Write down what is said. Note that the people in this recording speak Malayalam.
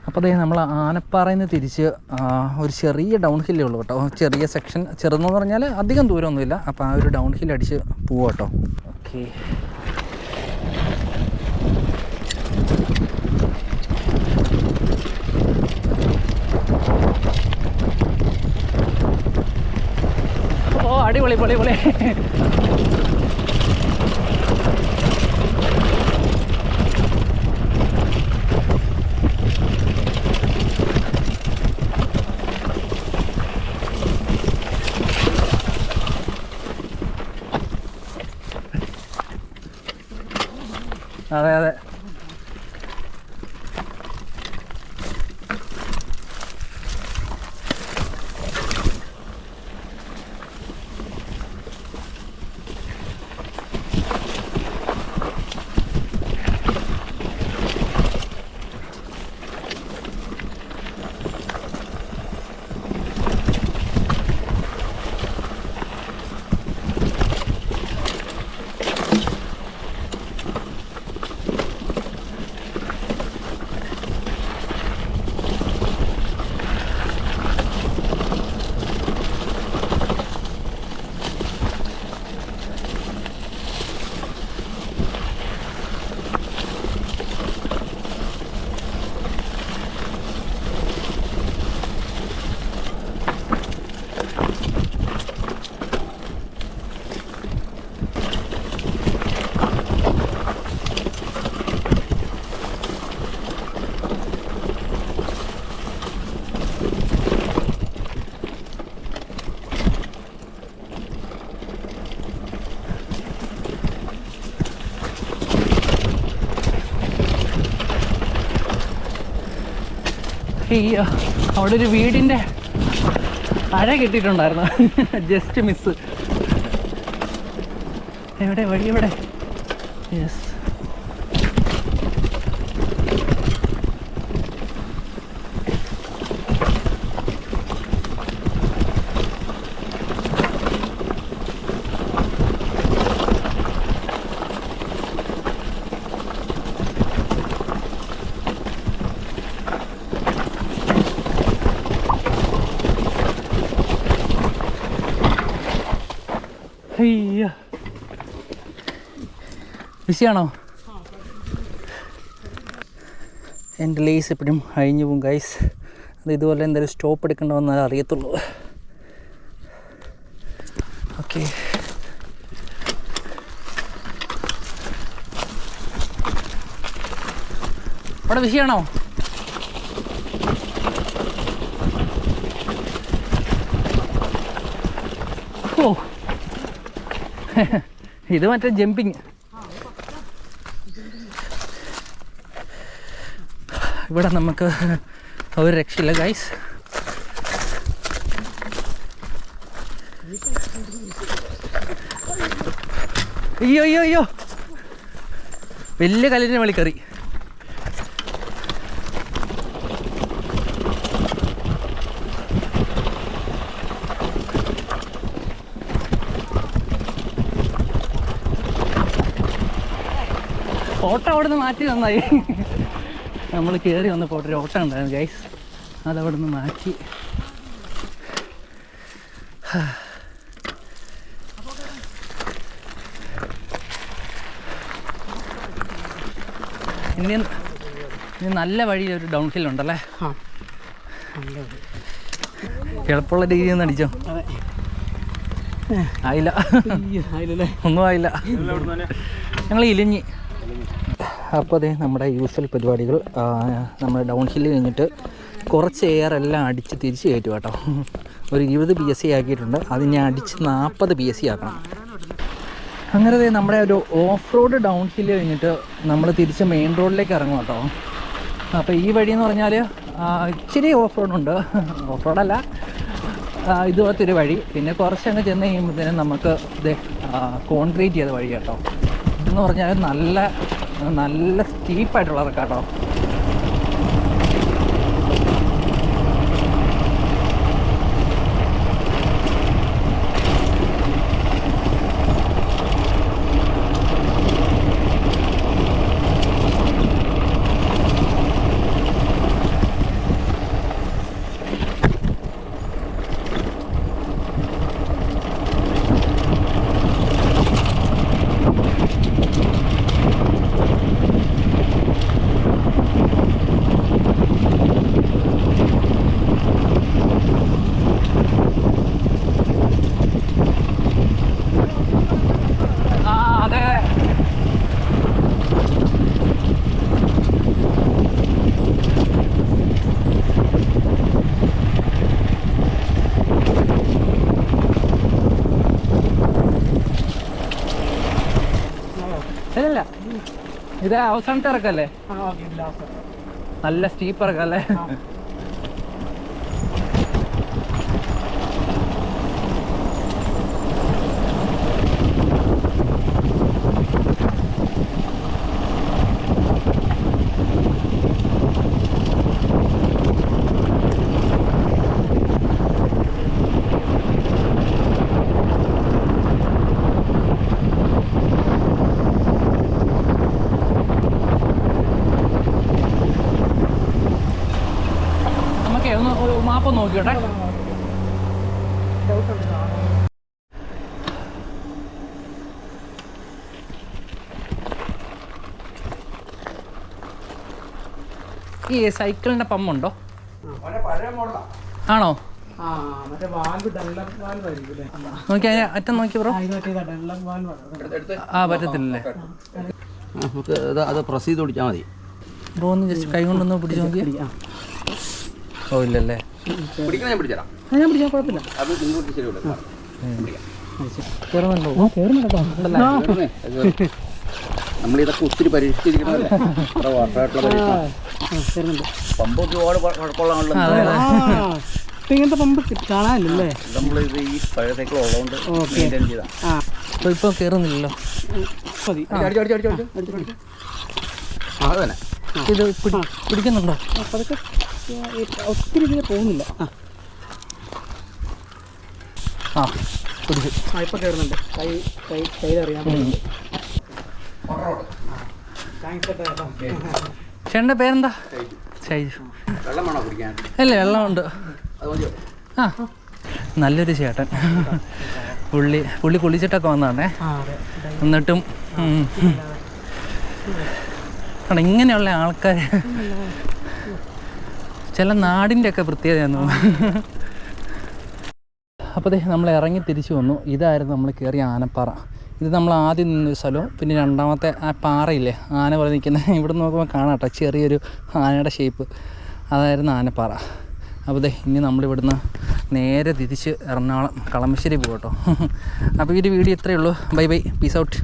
അപ്പോൾ അതേ നമ്മൾ ആനപ്പാറയിൽ നിന്ന് തിരിച്ച് ഒരു ചെറിയ ഡൗൺ ഹില്ലേ ഉള്ളൂ കേട്ടോ. ചെറിയ സെക്ഷൻ, ചെറുതെന്ന് പറഞ്ഞാൽ അധികം ദൂരമൊന്നുമില്ല. അപ്പോൾ ആ ഒരു ഡൗൺ ഹിൽ അടിച്ച് പോവാം കേട്ടോ. ഓക്കെ, ഓ അടിപൊളി പൊളി പൊളി. അതെ അതെ, അവിടെ ഒരു വീടിൻ്റെ അഴ കെട്ടിയിട്ടുണ്ടായിരുന്നു. Just miss. എവിടെ വഴി എവിടെ? യെസ്, ബിസിയാണോ? എൻ്റെ ലേസ് എപ്പോഴും അഴിഞ്ഞു പോകും ഗൈസ്. അത് ഇതുപോലെ എന്തായാലും സ്റ്റോപ്പ് എടുക്കേണ്ട വന്നാൽ അറിയത്തുള്ളൂ. ഓക്കെ, അവിടെ ബിസിയാണോ? ഓ ഇത് മറ്റേ ജമ്പിങ്. ഇവിടെ നമുക്ക് ഒരു രക്ഷയില്ല ഗൈസ്. അയ്യോ അയ്യോ അയ്യോ, വലിയ കല്ലിന് മേളിൽ കയറി. ഓട്ടം അവിടെ നിന്ന് മാറ്റി നന്നായി. നമ്മൾ കയറി വന്നപ്പോൾ ഒരു ഓട്ടം ഉണ്ടായിരുന്നു ഗൈസ്, അതവിടെ നിന്ന് മാറ്റി. ഇനി നല്ല വഴിയിലൊരു ഡൗൺ ഹിൽ ഉണ്ടല്ലേ? എളുപ്പമുള്ള രീതിയിൽ നിന്ന് അടിച്ചോ? ആയില്ല, ഒന്നും ആയില്ല. ഞങ്ങൾ ഇലിഞ്ഞ്. അപ്പോൾ അതേ നമ്മുടെ യൂഷ്വൽ പരിപാടികൾ. നമ്മൾ ഡൗൺ ഹില്ല് കഴിഞ്ഞിട്ട് കുറച്ച് എയറെല്ലാം അടിച്ച് തിരിച്ച് കയറ്റും കേട്ടോ. ഒരു 20 PSI ആക്കിയിട്ടുണ്ട്. അത് ഞാൻ അടിച്ച് 40 PSI ആക്കണം. അങ്ങനെ നമ്മുടെ ഒരു ഓഫ് റോഡ് ഡൗൺ ഹില്ല് കഴിഞ്ഞിട്ട് നമ്മൾ തിരിച്ച് മെയിൻ റോഡിലേക്ക് ഇറങ്ങും കേട്ടോ. അപ്പോൾ ഈ വഴിയെന്ന് പറഞ്ഞാൽ ഇച്ചിരി ഓഫ് റോഡുണ്ട്. ഓഫ് റോഡല്ല, ഇതുപോലത്തെ ഒരു വഴി. പിന്നെ കുറച്ചങ്ങ് ചെന്ന് കഴിയുമ്പോഴത്തേനും നമുക്ക് ഇത് കോൺക്രീറ്റ് ചെയ്ത വഴി കേട്ടോ. ഇതെന്ന് പറഞ്ഞാൽ നല്ല സ്റ്റീപ്പായിട്ടുള്ളതൊക്കെ കേട്ടോ. ഇത് അവസാനത്തെ ഇറക്കല്ലേ? നല്ല സ്റ്റീപ്പ് ഇറക്കല്ലേ? ഒന്ന് മാപ്പ് നോക്കിയോട്ടെ. ഈ സൈക്കിളിന്റെ പമ്പുണ്ടോ? ആണോ? നോക്കി അറ്റം നോക്കി ബ്രോ. ആ പറ്റത്തില്ലല്ലേ? അത് പ്രസ് ചെയ്ത് പിടിച്ചാൽ മതി ബ്രോ. ഒന്ന് ജസ്റ്റ് കൈ കൊണ്ടൊന്ന് പിടിച്ച് നോക്കി. ഓ ഇല്ലല്ലേ? ഞാൻ പിടിച്ചാൽ കുഴപ്പമില്ല. നമ്മളിതൊക്കെ ഒത്തിരി പരീക്ഷിച്ചിരിക്കണല്ലേ. പമ്പ് ഒരുപാട് കുഴപ്പമുള്ളതാണല്ലോ. ഇങ്ങനത്തെ പമ്പ് കാണാനില്ലല്ലേ? നമ്മളിത് ഈ പഴയ സൈക്കിൾ ഉള്ളതുകൊണ്ട് മെയിൻറ്റെയിൻ ചെയ്താ. ഇപ്പൊ കയറുന്നില്ലല്ലോ. ഇത് പിടിക്കുന്നുണ്ടോ? അതൊക്കെ ഒത്തിരി ഇതിന് പോകുന്നില്ല. ആ പിടിച്ചു. ഇപ്പൊ കയറുന്നുണ്ട്. കയ്യിലറിയാൻ പറ്റുന്നുണ്ട്. ചേട്ടൻ്റെ പേരെന്താ? ഷൈജു. വെള്ളം വേണോ കുടിക്കാൻ? അല്ലേ വെള്ളമുണ്ട്. ആ നല്ലൊരു ചേട്ടൻ. പുള്ളി കുളിച്ചിട്ടൊക്കെ വന്നതാണേ. എന്നിട്ടും ഇങ്ങനെയുള്ള ആൾക്കാർ ചില നാടിൻ്റെ ഒക്കെ പ്രത്യേകതയാന്ന് തോന്നുന്നു. അപ്പോൾ നമ്മൾ ഇറങ്ങി തിരിച്ചു വന്നു. ഇതായിരുന്നു നമ്മൾ കയറിയ ആനപ്പാറ. ഇത് നമ്മൾ ആദ്യം നിന്നൊരു സ്ഥലവും പിന്നെ രണ്ടാമത്തെ ആ പാറയില്ലേ ആന പോലെ നിൽക്കുന്ന, ഇവിടെ നോക്കുമ്പോൾ കാണാം കേട്ടോ ചെറിയൊരു ആനയുടെ ഷേപ്പ്. അതായിരുന്നു ആനപ്പാറ. അപ്പോൾ ഇനി നമ്മളിവിടുന്ന് നേരെ തിരിച്ച് എറണാകുളം കളമശ്ശേരി പോകും കേട്ടോ. അപ്പോൾ ഈ ഒരു വീഡിയോ ഇത്രയേ ഉള്ളൂ. Bye bye, peace out.